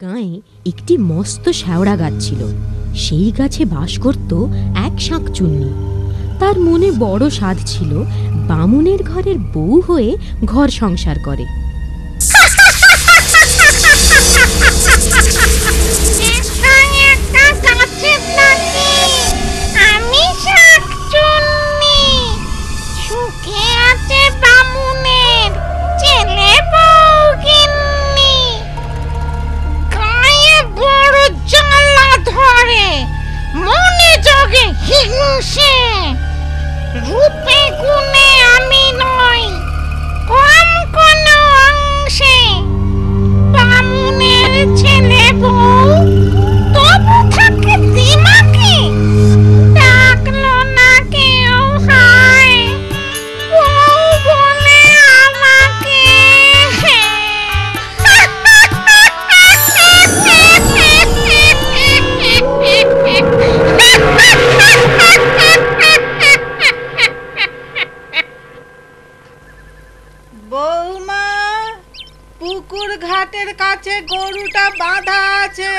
গাঁয়ে একটি মস্ত শ্যাওড়া গাছ ছিল। সেই গাছে বাস করত এক শাঁকচুন্নি। তার মনে বড় সাধ ছিল বামুনের ঘরের বউ হয়ে ঘর সংসার করে। রূপে গুণে আমি নই কম কোন অংশে, বামুনের ছেলে বউ তবু থাকে দিমাকে। ডাকলো না কেউ হায় বউ বলে আমাকে। বৌমা, পুকুর ঘাটের কাছে গরুটা বাঁধা আছে,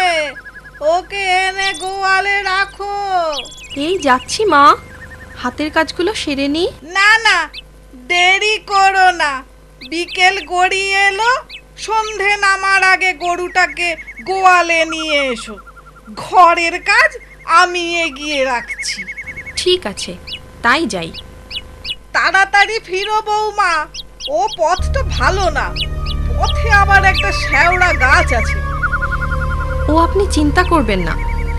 ওকে এনে গোয়ালে রাখো। এই যাচ্ছি মা, হাতের কাজগুলো সেরে নি। না না, দেরি করো না, বিকেল গড়িয়ে এলো, সন্ধে নামার আগে গরুটাকে গোয়ালে নিয়ে এসো। ঘরের কাজ আমি এগিয়ে রাখছি। ঠিক আছে, তাই যাই। তাড়াতাড়ি ফিরো বৌমা, ও পথটা ভালো না, পথে আবার একটা শ্যাওড়া গাছ আছে। ও আপনি চিন্তা করবেন না,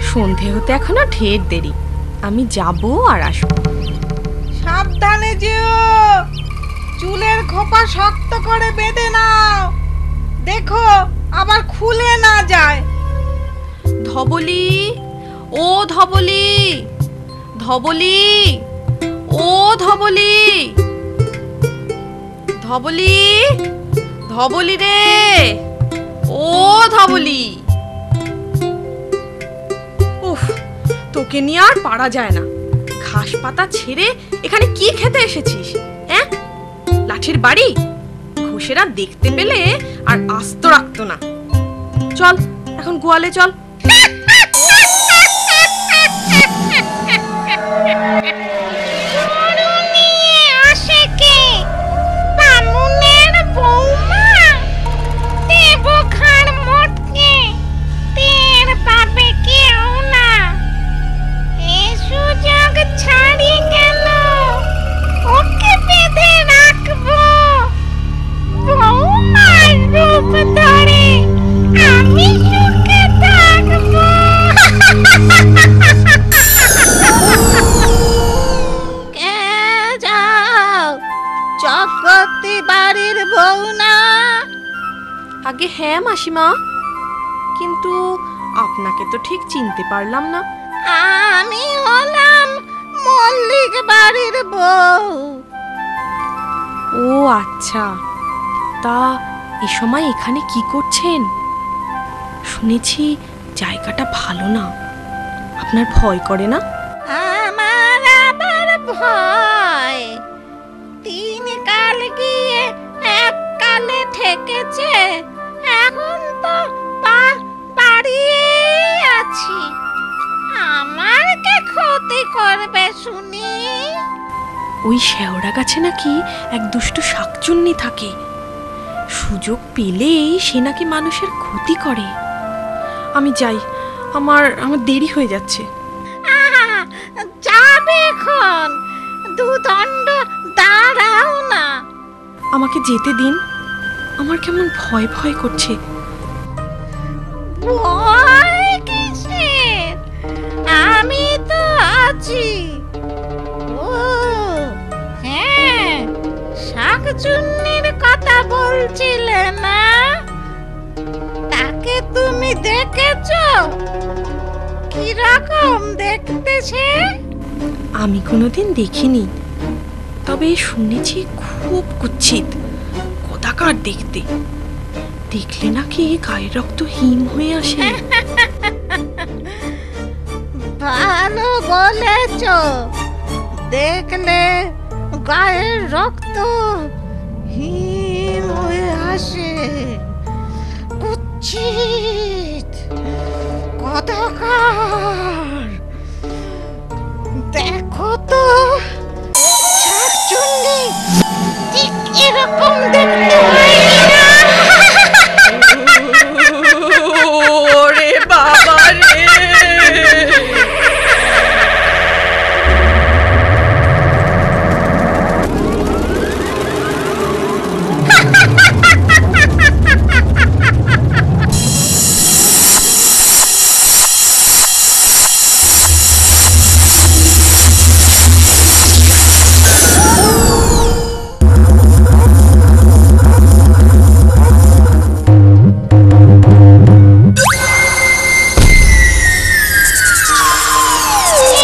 সন্ধে হতে এখনো ঢের দেরি, আমি যাব আর আসবো। সাবধানে যেও, চুলের খোপা শক্ত করে বেঁধে নাও, দেখো আবার খুলে না যায়। ধবলি, ও ধবলি, ধবলি, ও ধবলি, ধবলি, ধবলি রে, ও ধবলি। উফ, তোকে নিয়ে আর পারা যায় না। ঘাস পাতা ছেড়ে এখানে কি খেতে এসেছিস? হ্যাঁ, লাঠির বাড়ি? ঘোষেরা দেখতে পেলে আর আস্ত রাখতো না। চল এখন গোয়ালে চল। বাড়ির বউ না? আগে হ্যাঁ মাসিমা, কিন্তু আপনাকে তো ঠিক চিনতে পারলাম না। আমি হলাম মল্লিক বাড়ির বউ। ও আচ্ছা, তা এ সময় এখানে কি করছেন? শুনেছি জায়গাটা ভালো না, আপনার ভয় করে না? আমার আবার ভয়? 3 কাল গিয়ে 1 কালে ঠেকেছে, এখন তো বাড়িয়ে আছি। আমার কে ক্ষতি করবে শুনি? ওই শ্যাওড়া গাছে নাকি এক দুষ্ট শাকচুন্নি থাকে, সুযোগ পেলেই সে নাকি মানুষের ক্ষতি করে। আমি যাই, আমার দেরি হয়ে যাচ্ছে। যাবে এখন, 2 দণ্ড দাঁড়াও না। আমাকে যেতে দিন, আমার কেমন ভয় ভয় করছে। ভয় কিসের? আমি তো আছি। ও হ্যাঁ, শাকচুন্নির কথা বলছিলে না? তাকে তুমি দেখেছো? কিরকম দেখতেছে? আমি কোনোদিন দেখিনি, তবে শুনেছি খুব কুৎসিত, কদাকার দেখতে, দেখলে নাকি গায়ের রক্ত হিম হয়ে আসে। ভালো বলেছ, দেখলে গায়ের রক্ত হিম হয়ে আসে। কুচ্ছি অন্ধকার। দেখো তো, শাকচুন্নি ঠিক এরকম দেখতে হয় না? ওরে বাবা রে!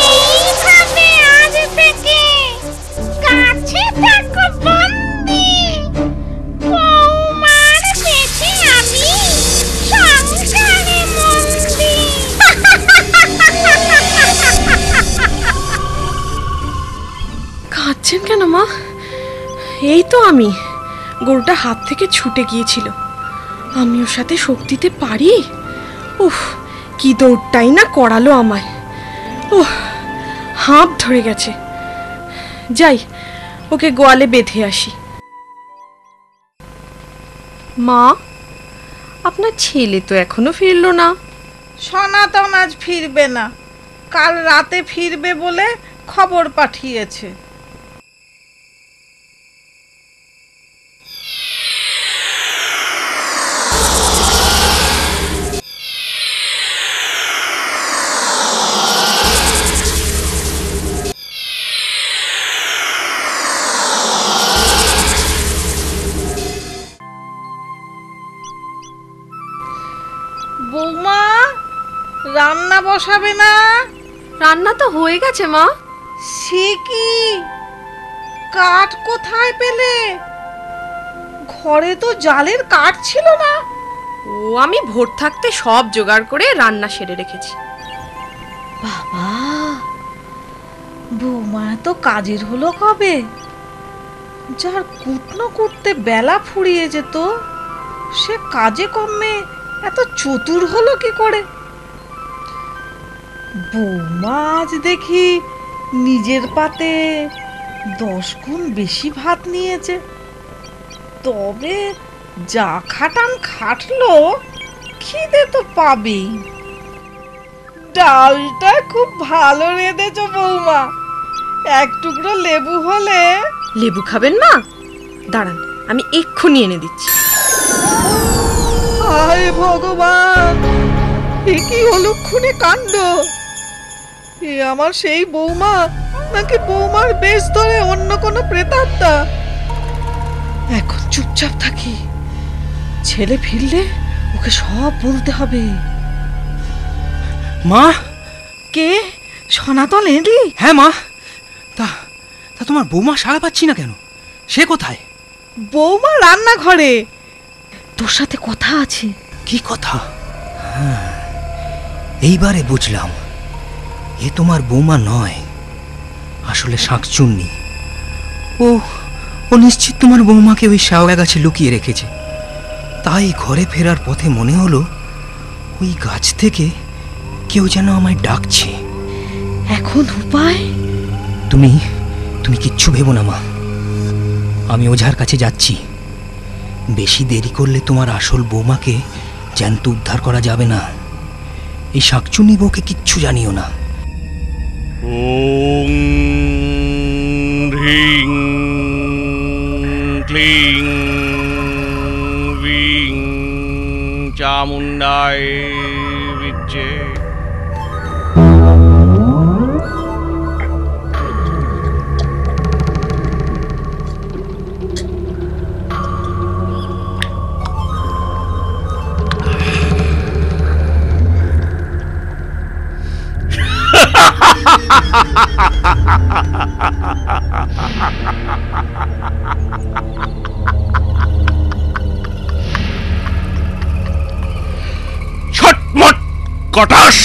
এইভাবে আজ থেকে কাছে থাকো বন্দি। বৌমার পেটে আমি সংসারে মন্দি। কাঁদছেন কেন মা? এই তো আমি, গরুটা হাত থেকে ছুটে গিয়েছিল। আমি ওর সাথে শক্তিতে পারি? উফ, কি দৌড়টাই না করালো আমায়। উহ, হাঁপ ধরে গেছে। যাই, ওকে গোয়ালে বেঁধে আসি। মা, আপনার ছেলে তো এখনো ফিরলো না। সনাতন আজ ফিরবে না, কাল রাতে ফিরবে বলে খবর পাঠিয়েছে। বৌমা, রান্না বসাবে না? রান্না তো হয়ে গেছে মা। সে কি, কাঠ কোথায় পেলে? ঘরে তো জালের কাঠ ছিল না। ও, আমি ভোর থাকতে সব জোগাড় করে রান্না সেরে রেখেছি। বাবা, বৌমা তো কাজের হলো কবে? যার কুটনো করতে বেলা ফুরিয়ে যেত, সে কাজে কমে এত চতুর হলো কি করে? বৌমা আজ দেখি নিজের পাতে 10 গুণ বেশি ভাত নিয়েছে। তবে যা খাটান খাটলো, খিদে তো পাবেই। ডালটা খুব ভালো রেঁধেছো বৌমা, এক টুকরো লেবু হলে। লেবু খাবেন মা? দাঁড়ান, আমি এক্ষুনি এনে দিচ্ছি। হায় ভগবান, এ কি অলক্ষণে কাণ্ড! এ আমার সেই বৌমা, নাকি বৌমার বেশ ধরে অন্য কোনো প্রেতাত্মা? এখন চুপচাপ থাকি, ছেলে ফিরলে ওকে সব বলতে হবে। মা! কে? সনাতন এলি? হ্যাঁ মা। তা তা তোমার বৌমা সাড়া পাচ্ছি না কেন? সে কোথায়? বৌমা রান্নাঘরে, তোর সাথে কথা আছে। কি কথা? হ্যাঁ, এইবারে বুঝলাম, এ তোমার বৌমা নয়, আসলে শাঁকচুন্নি। ও ও নিশ্চিত তোমার বৌমাকে ওই শ্যাওড়া গাছে লুকিয়ে রেখেছে। তাই ঘরে ফেরার পথে মনে হলো ওই গাছ থেকে কেউ যেন আমায় ডাকছে। এখন উপায়? তুমি তুমি কিচ্ছু ভেবো না মা, আমি ওঝার কাছে যাচ্ছি। বেশি দেরি করলে তোমার আসল বৌমাকে জ্যান্ত উদ্ধার করা যাবে না। এই শাঁকচুন্নি বউকে কিচ্ছু জানিও না। ওং হ্রিং ক্লিং বিং চামুণ্ডায় বিদ্যে। ছটমট কটাস,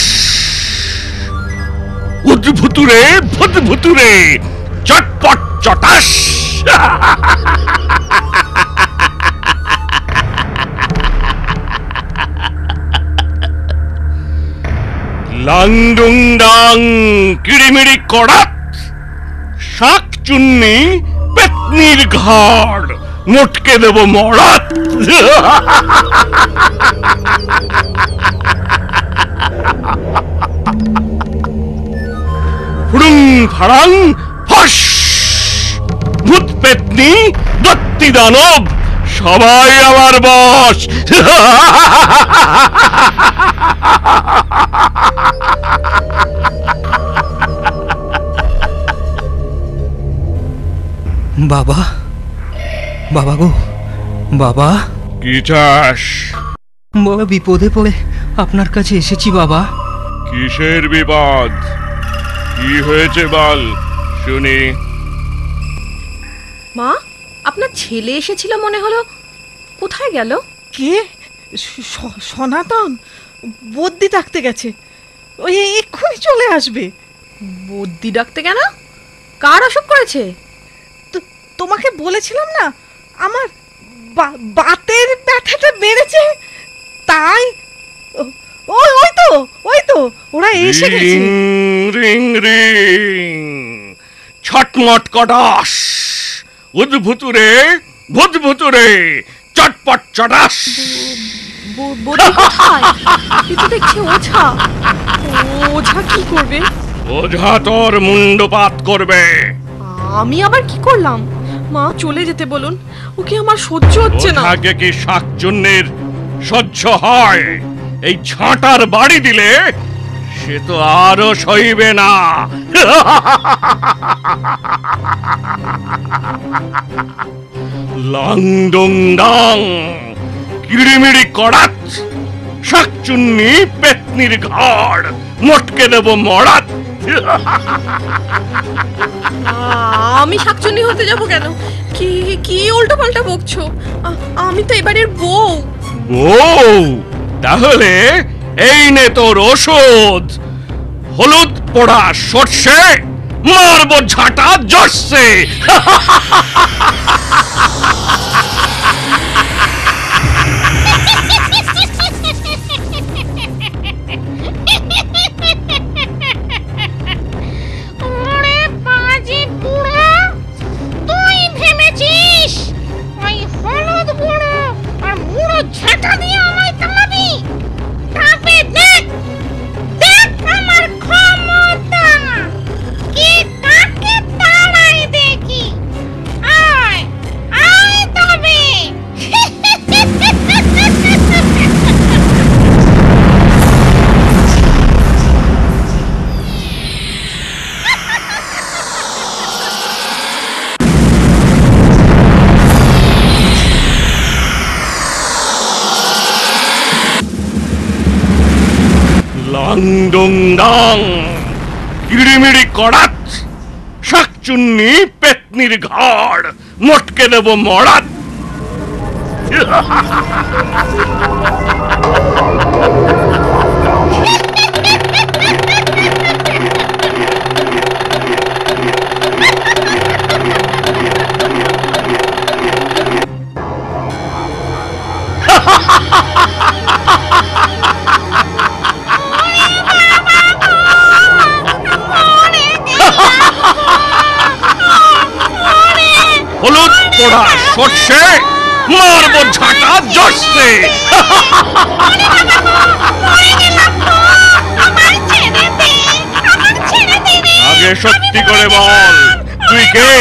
উদ্ভুতুরে ভুতভুতুরে, চটপট চটাস। লাংডুং ডাং কিড়িমিড়ি কড়াত, শাক চুন্নি পেতনির ঘাড়, মোটকে দেব মরাত। ফুড়ুং ফাড়াং ফস, ভূত পেতনি দত্তি দানব সবাই আমার বশ। বাবা, বাবা গো, বাবা। কি চাস? বাবা, বিপদে পড়ে আপনার কাছে এসেছি বাবা। কিসের বিপদ? কি হয়েছে বল শুনি। মা, আপনার ছেলে এসেছিল মনে হলো, কোথায় গেল? কে? সনাতন বদ্যি ডাকতে গেছে, ওই এক্ষুনি চলে আসবে। বদ্যি ডাকতে কেন? কার অসুখ করেছে? তোমাকে বলেছিলাম না, আমার বাতের ব্যথাটা বেড়েছে, তাই ওই তো ওরা এসে গেছে। রিং রিং ছটমট কটাস, উদ্ভুতুরে ভূতভুতুরে চটপট চটাস। বদ্যি কোথায়? এ তো দেখছি ওঝা। ওঝা কি করবে? ওঝা তোর মুন্ডপাত করবে। আমি আবার কি করলাম? মা, চলে যেতে বলুন, ওকে আমার সহ্য হচ্ছে না। ওঝাকে কি শাকচুন্নির সহ্য হয়? এই ছাঁটার বাড়ি দিলে সে তো আরো সইবে না। লাংডুং ডাং কিড়িমিড়ি কড়াত, শাকচুন্নি পেতনির ঘাড়, মোটকে দেব মরাত। আমি শাকচুন্নি হতে যাব কেন? কি কি উল্টো পাল্টা বকছো? আমি তো এবারের বউ। বউ? তাহলে এই নে তোর ওষুধ। হলুদ পোড়া সর্ষে, মারবো ঝাঁটা জর্ষে। ওরে বাজে বুড়ো, তুই ভেবেছিস ওই হলুদ বুড়ো আর বুড়ো ঝাঁটা দিয়ে আমায় তাড়াবি? তবে দেখ দেখ আমার ক্ষমতা, কে কাকে তাড়ায় দেখি। আয় আয় তবে। লাংডুং ডাং কিড়িমিড়ি কড়াত, শাকচুন্নি পেতনির ঘাড়, মোটকে দেব মরাত। হলুদ পোড়া সর্ষে, মারবো ঝাঁটা জর্ষে। আগে সত্যি করে বল, তুই কে?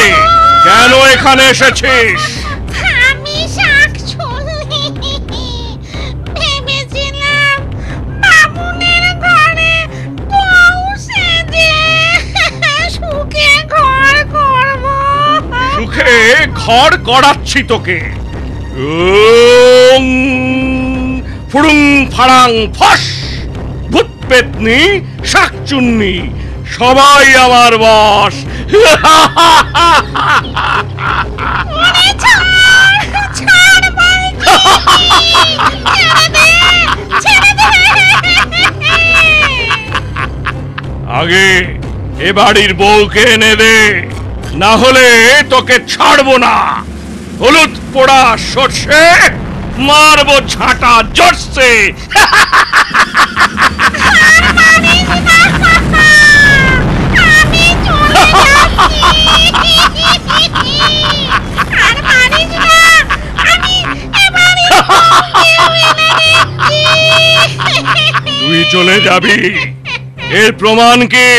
কেন এখানে এসেছিস? আমি শাকচুন্নি, ভেবেছিলাম বামুনের ঘরে বউ সেজে সুখে ঘর করব। সুখে ঘর করাচ্ছি তোকে। ওং ফুড়ুং ফাড়াং ফস, ভূত পেতনি শাকচুন্নি সবাই আমার বশ। ওরে ছাড় বলছি, ছেড়ে দে। আগে এ বাড়ির বউকে এনে দে, না হলে তোকে ছাড়বো না। হলুদ পোড়া সর্ষে, মারবো ঝাঁটা জর্ষে। মারিস তুই চলে যাবি, এর প্রমাণ কি?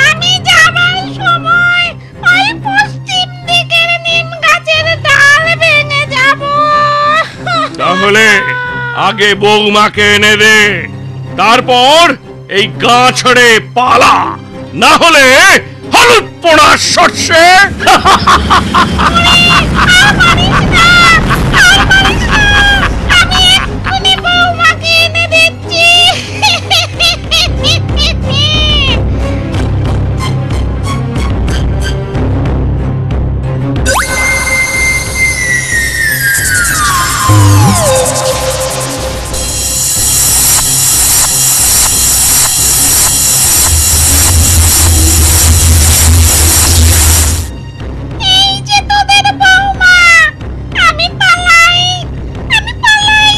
আমি যাবার সময় ওই পশ্চিম দিকের নিম গাছের ডাল ভেঙে যাব। তাহলে আগে বৌমাকে এনে দে, তারপর এই গা ছেড়ে পালা, না হলে হলুদ পোড়া সর্ষে। আমি এক্ষুনি বৌমাকে এনে দিচ্ছি। এই যে তোদের বৌমা, আমি পালাই, আমি পালাই।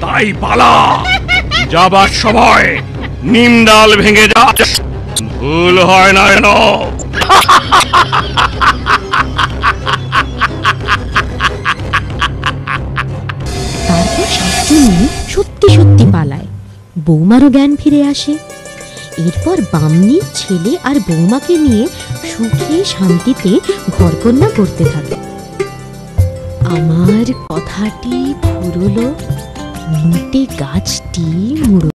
তাই পালা, যাবার সময় নিম ডাল ভেঙে যা, ভুল হয় না যেন। তারপর শাকচুন্নি সত্যি সত্যি পালায়। বৌমারও জ্ঞান ফিরে আসে। এরপর বামনির ছেলে আর বৌমাকে নিয়ে সুখে শান্তিতে ঘরকন্যা করতে থাকে। আমার কথাটি ফুরলো, মিটে গাছটি মুড়ো।